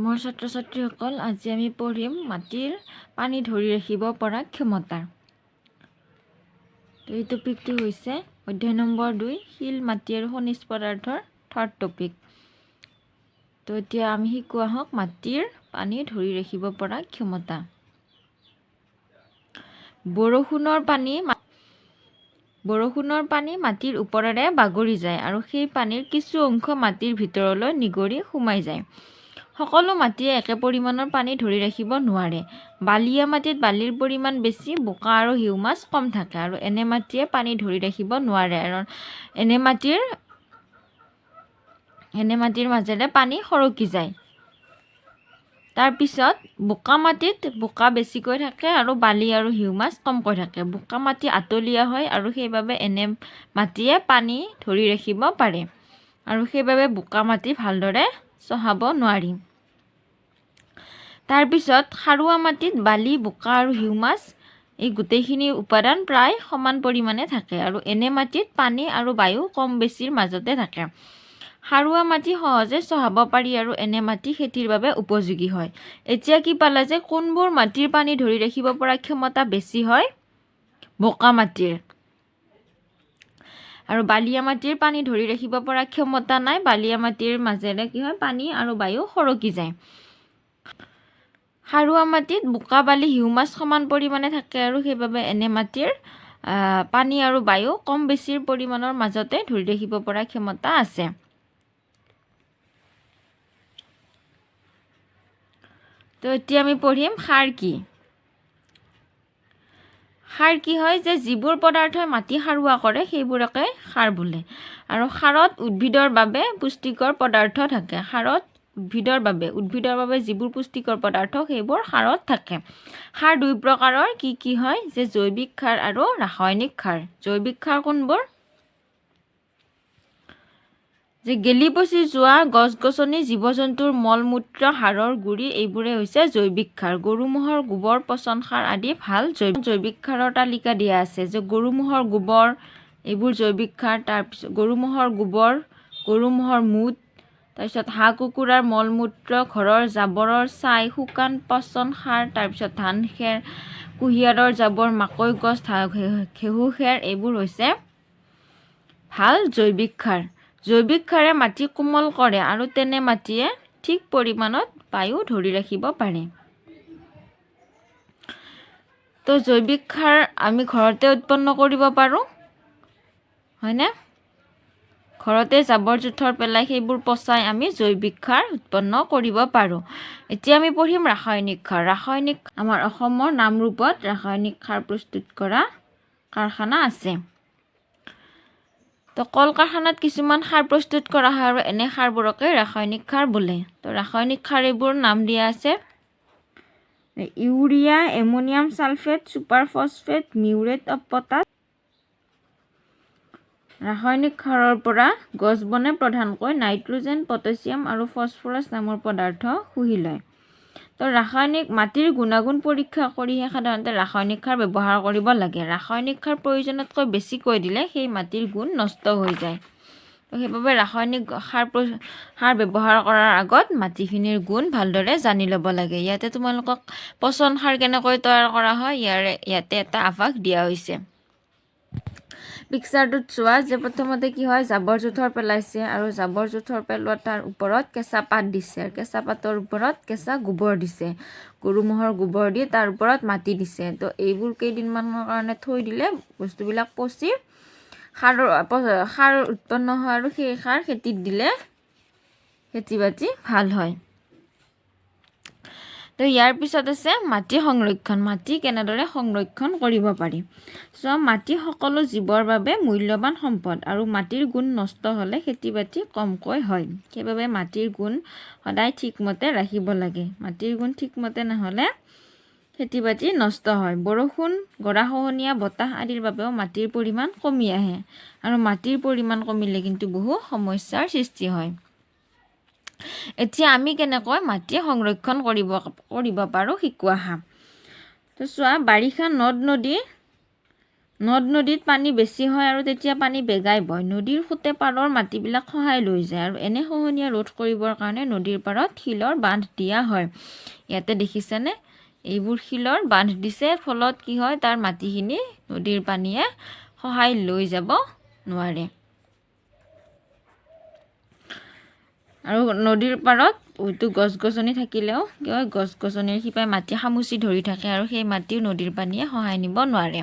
মোৰ ছাত্ৰ ছাত্ৰীসকল, আজি আমি পঢ়িম মাটিৰ পানী ধৰি ৰাখিব পৰা ক্ষমতা। তো এই টপিকটো হৈছে অধ্যায় নম্বৰ 2 শিল মাটি আৰু খনিজ পদাৰ্থৰ থাৰ্ড টপিক। তো এতিয়া আমি শিকোঁ আহক মাটিৰ পানী ধৰি ৰাখিব পৰা ক্ষমতা। বৰষুণৰ পানী মাটিৰ ওপৰেৰে বাগৰি যায় আৰু সেই পানীৰ কিছু অংশ মাটিৰ ভিতৰলৈ নিগৰি সোমাই যায়। সকলো মাটিয়ে একে পৰিমাণৰ পানী ধৰি ৰাখিব নোৱাৰে। বালিয়া মাটিত বালিৰ পৰিমাণ বেছি, বোকা আৰু হিউমাছ কম থাকে আৰু এনে মাটিয়ে পানী ধৰি ৰাখিব নোৱাৰে আৰু এনে মাটিৰ মাজেৰে পানী সৰকি যায়। তাৰপিছত বোকা মাটিত বোকা বেছিকৈ থাকে আৰু বালি আৰু হিউমাছ কমকৈ থাকে। বোকা মাটি আতলীয়া হয় আৰু সেইবাবে এনে মাটিয়ে পানী ধৰি ৰাখিব পাৰে আৰু সেইবাবে বোকা মাটি ভালদৰে চহাব নোৱাৰি। তাৰপিছত সাৰুৱা মাটিত বালি, বোকা আৰু হিউমাছ এই গোটেইখিনি উপাদান প্ৰায় সমান পৰিমাণে থাকে আৰু এনে মাটিত পানী আৰু বায়ু কম বেছিৰ মাজতে থাকে। সাৰুৱা মাটি সহজে চহাব পাৰি আৰু এনে মাটি খেতিৰ বাবে উপযোগী হয়। এতিয়া কি পালা যে কোনবোৰ মাটিৰ পানী ধৰি ৰাখিব পৰা ক্ষমতা বেছি হয়? বোকা মাটিৰ। আৰু বালিয়া মাটিৰ পানী ধৰি ৰাখিব পৰা ক্ষমতা নাই। বালিয়া মাটিৰ মাজেৰে কি হয়, পানী আৰু বায়ু সৰকি যায়। সাৰুৱা মাটিত বোকা, বালি, হিউমাছ সমান পৰিমাণে থাকে আৰু সেইবাবে এনে মাটিৰ পানী আৰু বায়ু কম বেছিৰ পৰিমাণৰ মাজতে ধৰি ৰাখিব পৰা ক্ষমতা আছে। তো এতিয়া আমি পঢ়িম সাৰ কি। সাৰ কি হয় যে যিবোৰ পদাৰ্থই মাটি সাৰুৱা কৰে সেইবোৰকে সাৰ বোলে। আৰু সাৰত উদ্ভিদৰ বাবে পুষ্টিকৰ পদাৰ্থ থাকে। উদ্ভিদৰ বাবে যিবোৰ পুষ্টিকৰ পদাৰ্থ সেইবোৰ সাৰত থাকে। সাৰ দুই প্ৰকাৰৰ। কি হয় যে জৈৱিক সাৰ আৰু ৰাসায়নিক সাৰ। জৈৱিক সাৰ কোনবোৰ? যে গেলি পচি যোৱা গছ-গছনি, জীৱ-জন্তুৰ মল-মূত্ৰ, হাড়ৰ গুড়ি এইবোৰে হৈছে জৈৱিক সাৰ। গৰু ম'হৰ গোবৰ, পচন সাৰ আদি ভাল জৈৱিক সাৰৰ তালিকা দিয়া আছে। যে গৰু ম'হৰ গোবৰ এইবোৰ জৈৱিক সাৰ। তাৰপিছত গৰু ম'হৰ গোবৰ, গৰু ম'হৰ মুত, তাৰপিছত হাঁহ কুকুৰাৰ মল-মূত্ৰ, ঘৰৰ জাবৰৰ ছাই, শুকান পচন সাৰ, তাৰপিছত ধান খেৰ, কুঁহিয়াৰৰ জাবৰ, মাকৈ গছ, ঘেঁহু খেৰ এইবোৰ হৈছে ভাল জৈৱিক সাৰ। জৈৱিক সাৰে মাটি কোমল কৰে আৰু তেনে মাটিয়ে ঠিক পৰিমাণত বায়ু ধৰি ৰাখিব পাৰে। তো জৈৱিক সাৰ আমি ঘৰতে উৎপন্ন কৰিব পাৰোঁ, হয়নে? ঘৰতে জাবৰ জোথৰ পেলাই সেইবোৰ পচাই আমি জৈৱিক সাৰ উৎপন্ন কৰিব পাৰোঁ। এতিয়া আমি পঢ়িম ৰাসায়নিক সাৰ। আমাৰ অসমৰ নামৰূপত ৰাসায়নিক সাৰ প্ৰস্তুত কৰা কাৰখানা আছে। তো কল কাৰখানাত কিছুমান সাৰ প্ৰস্তুত কৰা হয় আৰু এনে সাৰবোৰকে ৰাসায়নিক সাৰ বোলে। তো ৰাসায়নিক সাৰ এইবোৰ নাম দিয়া আছে: urea, ammonium sulphate, super phosphate, muriate of potash. ৰাসায়নিক সাৰৰ পৰা গছ বনে প্ৰধানকৈ নাইট্ৰজেন, পটাছিয়াম আৰু ফছফৰাছ নামৰ পদাৰ্থ শুহি লয়। তো মাটিৰ গুণাগুণ পৰীক্ষা কৰিহে সাধাৰণতে ৰাসায়নিক সাৰ ব্যৱহাৰ কৰিব লাগে। ৰাসায়নিক সাৰ প্ৰয়োজনতকৈ বেছিকৈ দিলে সেই মাটিৰ গুণ নষ্ট হৈ যায়। তো সেইবাবে ৰাসায়নিক সাৰ ব্যৱহাৰ কৰাৰ আগত মাটিখিনিৰ গুণ ভালদৰে জানি ল'ব লাগে। ইয়াতে তোমালোকক পচন সাৰ কেনেকৈ তৈয়াৰ কৰা হয় ইয়াতে এটা আভাস দিয়া হৈছে। পিকচাৰটোত চোৱা যে প্ৰথমতে কি হয়, জাবৰ জোথৰ পেলাইছে আৰু জাবৰ জোথৰ পেলোৱা তাৰ ওপৰত কেঁচা পাত দিছে আৰু কেঁচা পাতৰ ওপৰত কেঁচা গোবৰ দিছে। গৰু ম'হৰ গোবৰ দি তাৰ ওপৰত মাটি দিছে। তো এইবোৰ কেইদিনমানৰ কাৰণে থৈ দিলে বস্তুবিলাক পচি সাৰ উৎপন্ন হয় আৰু সেই সাৰ খেতিত দিলে খেতি বাতি ভাল হয়। তো ইয়াৰ পিছত আছে মাটি সংৰক্ষণ। মাটি কেনেদৰে সংৰক্ষণ কৰিব পাৰি। মাটি সকলো জীৱৰ বাবে মূল্যৱান সম্পদ আৰু মাটিৰ গুণ নষ্ট হ'লে খেতি বাতি কমকৈ হয়। সেইবাবে মাটিৰ গুণ সদায় ঠিকমতে ৰাখিব লাগে। মাটিৰ গুণ ঠিকমতে নহ'লে খেতি বাতি নষ্ট হয়। বৰষুণ, গৰাখহনীয়া, বতাহ আদিৰ বাবেও মাটিৰ পৰিমাণ কমি আহে আৰু মাটিৰ পৰিমাণ কমিলে কিন্তু বহু সমস্যাৰ সৃষ্টি হয়। এতিয়া আমি কেনেকৈ মাটি সংৰক্ষণ কৰিব পাৰোঁ শিকোৱা আহা। তো চোৱা, বাৰিষা নদ নদী নদ নদীত পানী বেছি হয় আৰু তেতিয়া পানী বেগাই বয়। নদীৰ সোঁতে পাৰৰ মাটিবিলাক খহাই লৈ যায় আৰু এনে খহনীয়া ৰোধ কৰিবৰ কাৰণে নদীৰ পাৰত শিলৰ বান্ধ দিয়া হয়। ইয়াতে দেখিছেনে, এইবোৰ শিলৰ বান্ধ দিছে, ফলত কি হয়, তাৰ মাটিখিনি নদীৰ পানীয়ে খহাই লৈ যাব নোৱাৰে। আৰু নদীৰ পাৰত হয়তো গছ গছনি থাকিলেও কি হয়, গছ গছনিৰ শিপাই মাটি সামুচি ধৰি থাকে আৰু সেই মাটিও নদীৰ পানীয়ে খহাই নিব নোৱাৰে।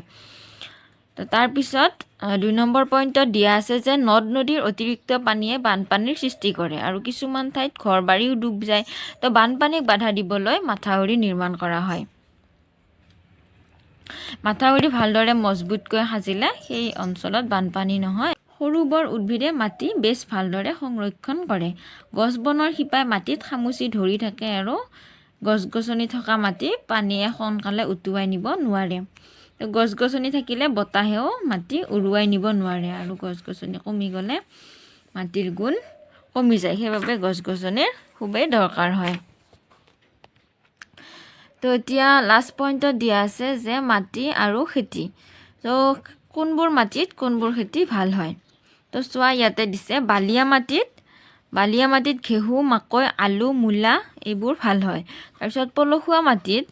তো তাৰপিছত 2 নম্বৰ পইণ্টত দিয়া আছে যে নদ নদীৰ অতিৰিক্ত পানীয়ে বানপানীৰ সৃষ্টি কৰে আৰু কিছুমান ঠাইত ঘৰ বাৰীও ডুব যায়। তো বানপানীক বাধা দিবলৈ মাথাউৰি নিৰ্মাণ কৰা হয়। মাথাউৰি ভালদৰে মজবুতকৈ সাজিলে সেই অঞ্চলত বানপানী নহয়। সৰু বৰ উদ্ভিদে মাটি বেছ ভালদৰে সংৰক্ষণ কৰে। গছ বনৰ শিপাই মাটিত সামুচি ধৰি থাকে আৰু গছ গছনি থকা মাটি পানীয়ে সোনকালে উটুৱাই নিব নোৱাৰে। গছ গছনি থাকিলে বতাহেও মাটি উৰুৱাই নিব নোৱাৰে আৰু গছ গছনি কমি গ'লে মাটিৰ গুণ কমি যায়। সেইবাবে গছ গছনিৰ খুবেই দৰকাৰ হয়। তো এতিয়া লাষ্ট পইণ্টত দিয়া আছে যে মাটি আৰু খেতি। তো কোনবোৰ মাটিত কোনবোৰ খেতি ভাল হয়। তো চোৱা, ইয়াতে দিছে বালিয়া মাটিত ঘেঁহু, মাকৈ, আলু, মূলা এইবোৰ ভাল হয়। তাৰপিছত পলসুৱা মাটিত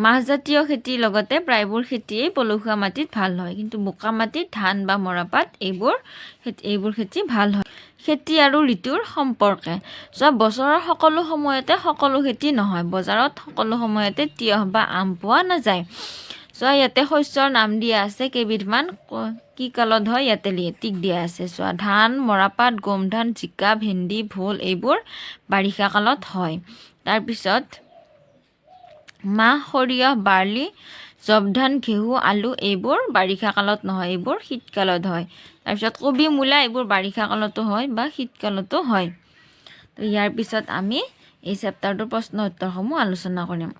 মাহজাতীয় খেতিৰ লগতে প্ৰায়বোৰ খেতিয়েই পলসুৱা মাটিত ভাল হয়, কিন্তু বোকা মাটিত ধান বা মৰাপাট এইবোৰ খেতি ভাল হয়। খেতি আৰু ঋতুৰ সম্পৰ্কে চোৱা, বছৰৰ সকলো সময়তে সকলো খেতি নহয়। বজাৰত সকলো সময়তে তিয়ঁহ বা আম পোৱা নাযায়। চোৱা, ইয়াতে শস্যৰ নাম দিয়া আছে কেইবিধমান, কি কালত হয় ইয়াতে টিক দিয়া আছে। চোৱা, ধান, মৰাপাট, গোমধান, জিকা, ভেন্দি, ভোল এইবোৰ বাৰিষা কালত হয়। তাৰপিছত মাহ, সৰিয়হ, বাৰ্লি, জৱ ধান, ঘেঁহু, আলু এইবোৰ বাৰিষা কালত নহয়, এইবোৰ শীতকালত হয়। তাৰপিছত কবি, মূলা এইবোৰ বাৰিষা কালতো হয় বা শীতকালতো হয়। তো ইয়াৰ পিছত আমি এই চেপ্টাৰটোৰ প্ৰশ্ন উত্তৰসমূহ আলোচনা কৰিম।